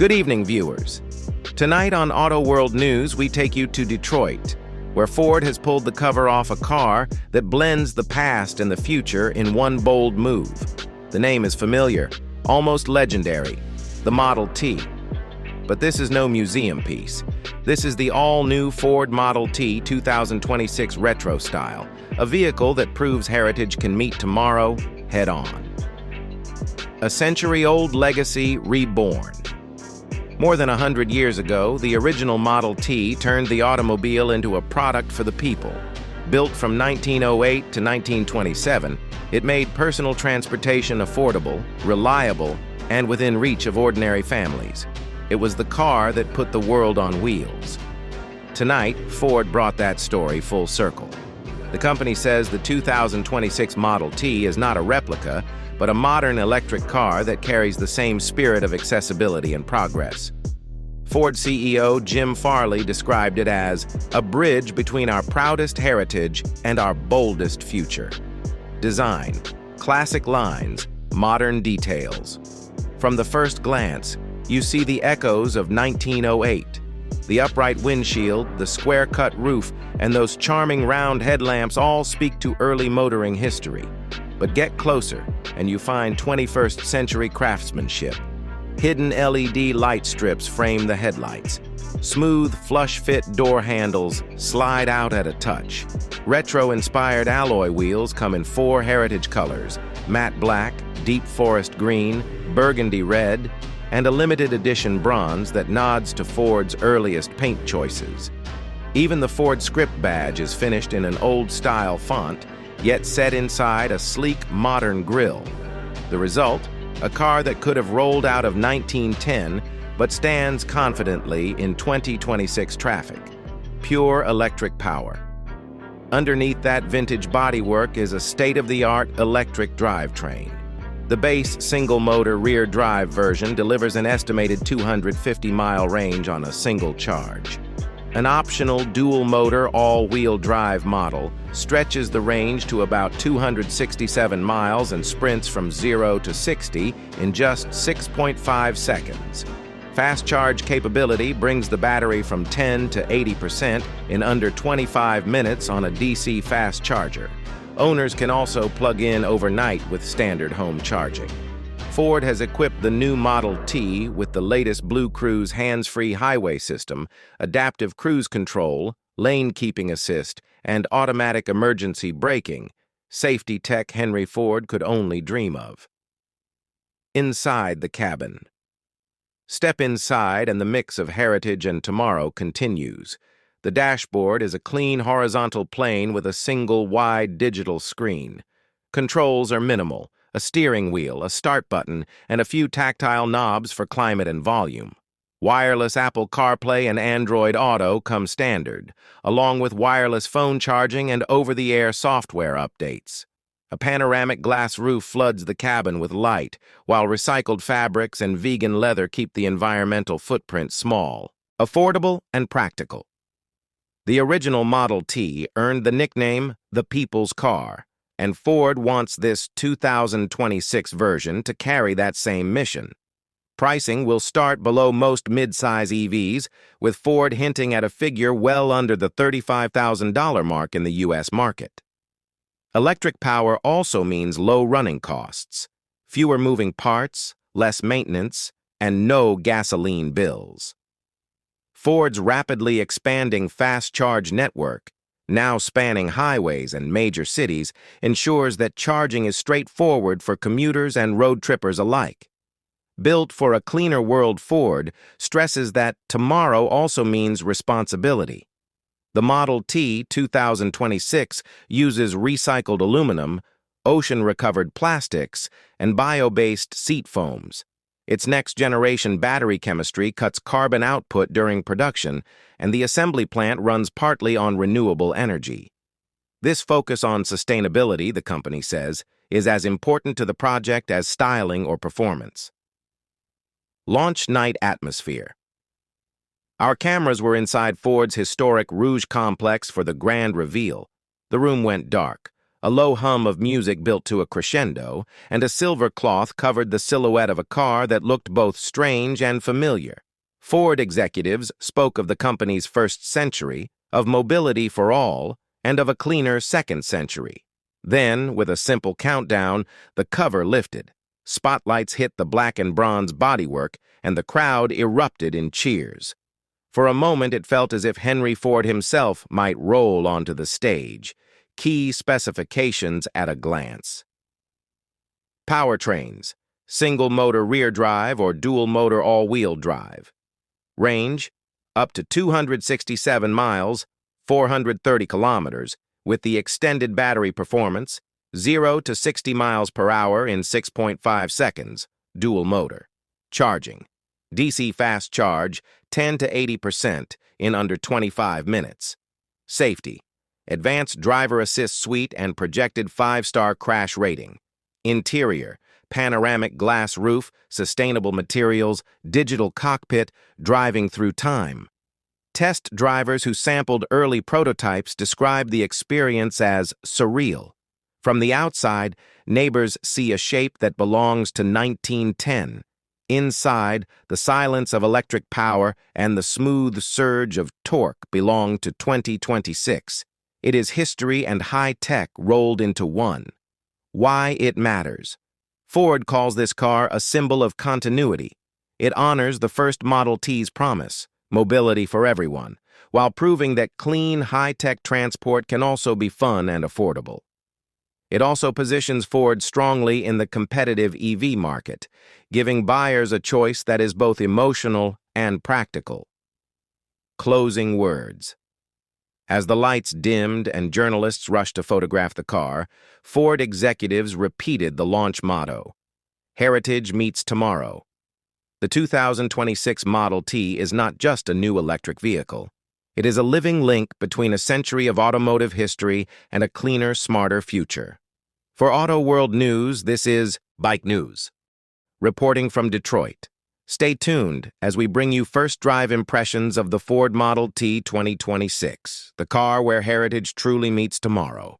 Good evening, viewers. Tonight on Auto World News, we take you to Detroit, where Ford has pulled the cover off a car that blends the past and the future in one bold move. The name is familiar, almost legendary, the Model T. But this is no museum piece. This is the all-new Ford Model T 2026 Retro Style, a vehicle that proves heritage can meet tomorrow head-on. A century-old legacy reborn. More than 100 years ago, the original Model T turned the automobile into a product for the people. Built from 1908 to 1927, it made personal transportation affordable, reliable, and within reach of ordinary families. It was the car that put the world on wheels. Tonight, Ford brought that story full circle. The company says the 2026 Model T is not a replica, but a modern electric car that carries the same spirit of accessibility and progress. Ford CEO Jim Farley described it as a bridge between our proudest heritage and our boldest future. Design, classic lines, modern details. From the first glance, you see the echoes of 1908. The upright windshield, the square-cut roof, and those charming round headlamps all speak to early motoring history. But get closer, and you find 21st century craftsmanship. Hidden LED light strips frame the headlights. Smooth, flush-fit door handles slide out at a touch. Retro-inspired alloy wheels come in 4 heritage colors: matte black, deep forest green, burgundy red, and a limited edition bronze that nods to Ford's earliest paint choices. Even the Ford script badge is finished in an old-style font, yet set inside a sleek, modern grille. The result? A car that could have rolled out of 1910, but stands confidently in 2026 traffic. Pure electric power. Underneath that vintage bodywork is a state-of-the-art electric drivetrain. The base single-motor rear-drive version delivers an estimated 250-mile range on a single charge. An optional dual-motor all-wheel drive model stretches the range to about 267 miles and sprints from 0 to 60 in just 6.5 seconds. Fast charge capability brings the battery from 10 to 80% in under 25 minutes on a DC fast charger. Owners can also plug in overnight with standard home charging. Ford has equipped the new Model T with the latest Blue Cruise hands-free highway system, adaptive cruise control, lane keeping assist, and automatic emergency braking, safety tech Henry Ford could only dream of. Inside the cabin. Step inside and the mix of heritage and tomorrow continues. The dashboard is a clean horizontal plane with a single wide digital screen. Controls are minimal: a steering wheel, a start button, and a few tactile knobs for climate and volume. Wireless Apple CarPlay and Android Auto come standard, along with wireless phone charging and over-the-air software updates. A panoramic glass roof floods the cabin with light, while recycled fabrics and vegan leather keep the environmental footprint small. Affordable and practical. The original Model T earned the nickname the People's Car, and Ford wants this 2026 version to carry that same mission. Pricing will start below most midsize EVs, with Ford hinting at a figure well under the $35,000 mark in the U.S. market. Electric power also means low running costs, fewer moving parts, less maintenance, and no gasoline bills. Ford's rapidly expanding fast charge network, now spanning highways and major cities, ensures that charging is straightforward for commuters and road trippers alike. Built for a cleaner world, Ford stresses that tomorrow also means responsibility. The Model T 2026 uses recycled aluminum, ocean-recovered plastics, and bio-based seat foams. Its next-generation battery chemistry cuts carbon output during production, and the assembly plant runs partly on renewable energy. This focus on sustainability, the company says, is as important to the project as styling or performance. Launch night atmosphere. Our cameras were inside Ford's historic Rouge complex for the grand reveal. The room went dark. A low hum of music built to a crescendo, and a silver cloth covered the silhouette of a car that looked both strange and familiar. Ford executives spoke of the company's first century, of mobility for all, and of a cleaner second century. Then, with a simple countdown, the cover lifted. Spotlights hit the black and bronze bodywork, and the crowd erupted in cheers. For a moment, it felt as if Henry Ford himself might roll onto the stage. Key specifications at a glance. Powertrains: single-motor rear drive or dual-motor all-wheel drive. Range: up to 267 miles, 430 kilometers, with the extended battery performance, 0 to 60 miles per hour in 6.5 seconds, dual motor. Charging: DC fast charge, 10 to 80% in under 25 minutes. Safety: advanced driver assist suite and projected 5-star crash rating. Interior: panoramic glass roof, sustainable materials, digital cockpit, driving through time. Test drivers who sampled early prototypes described the experience as surreal. From the outside, neighbors see a shape that belongs to 1910. Inside, the silence of electric power and the smooth surge of torque belong to 2026. It is history and high-tech rolled into one. Why it matters. Ford calls this car a symbol of continuity. It honors the first Model T's promise, mobility for everyone, while proving that clean, high-tech transport can also be fun and affordable. It also positions Ford strongly in the competitive EV market, giving buyers a choice that is both emotional and practical. Closing words. As the lights dimmed and journalists rushed to photograph the car, Ford executives repeated the launch motto: "Heritage meets tomorrow." The 2026 Model T is not just a new electric vehicle. It is a living link between a century of automotive history and a cleaner, smarter future. For Auto World News, this is Bike News. Reporting from Detroit. Stay tuned as we bring you first drive impressions of the Ford Model T 2026, the car where heritage truly meets tomorrow.